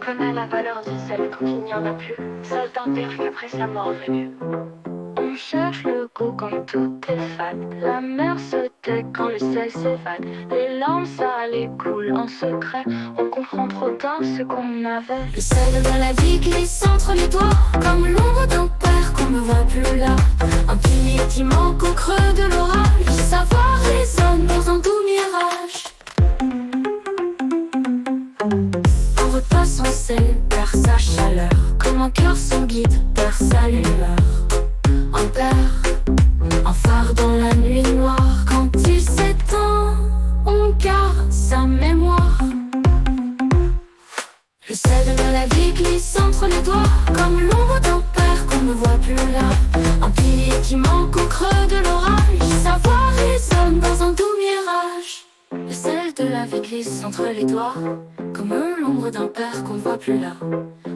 connaît la valeur du sel quand il n'y en a plus. Seul d'un pire qu'après sa mort venue. On cherche le goût quand tout est fade. La mer se tait quand le sel s'évade. Les larmes salées coulent en secret. On comprend trop tard ce qu'on avait. Le sel de la vie glisse entre les doigts, comme l'ombre d'un père qu'on ne voit plus là. Un pilier qui manque au creux de l'orage. Savoir résonne dans un doux mirage. Un repas sans sel perd sa chaleur, comme un cœur sans guide perd sa lueur. Un père, un phare dans la nuit noire. Quand il s'éteint, on garde sa mémoire. Le sel de la vie glisse entre les doigts, comme l'ombre d'un père qu'on ne voit plus là. Un pilier qui manque au creux de l'orage. Sa voix résonne dans un doux mirage. Le sel de la vie glisse entre les doigts, comme l'ombre d'un père qu'on ne voit plus là.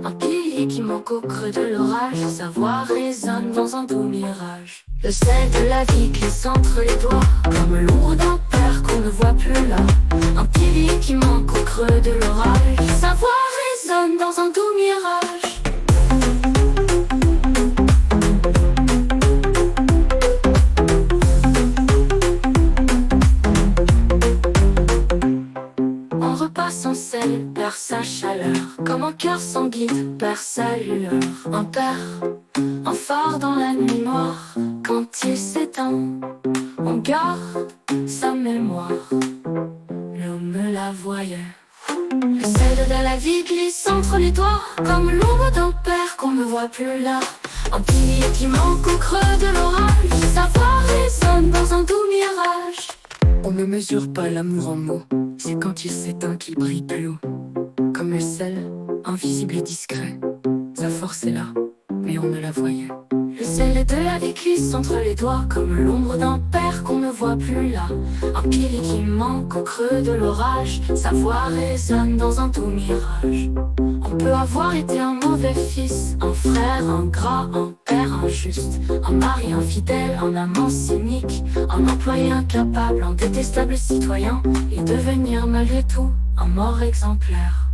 Un pilier qui manque au creux de l'orage. Sa voix résonne dans un doux mirage. Le sel de la vie glisse entre les doigts, comme l'ombre d'un père qu'on ne voit plus là. Un pilier qui manque au creux de l'orage. Sa voix résonne dans un doux mirage. Un repas sans sel perd sa chaleur, comme un cœur sans guide perd sa lueur. Un père, un phare dans la nuit noire. Quand il s'éteint, on garde sa mémoire. L'homme la voyait. Le sel de la vie glisse entre les doigts, comme l'ombre d'un père qu'on ne voit plus là. Un pilier qui manque au creux de l'orage. Sa voix résonne dans un doux mirage. On ne mesure pas l'amour en mots, c'est quand il s'éteint qu'il brille plus haut. Comme le sel, invisible et discret. Sa force est là, mais on ne la voyait. Le sel de la vie glisse entre les doigts, comme l'ombre d'un père qu'on ne voit plus là. Un pilier qui manque au creux de l'orage. Sa voix résonne dans un doux mirage. On peut avoir été un mauvais fils, un frère ingrat, un père injuste, un mari infidèle, un amant cynique, un employé incapable, un détestable citoyen, et devenir malgré tout un mort exemplaire.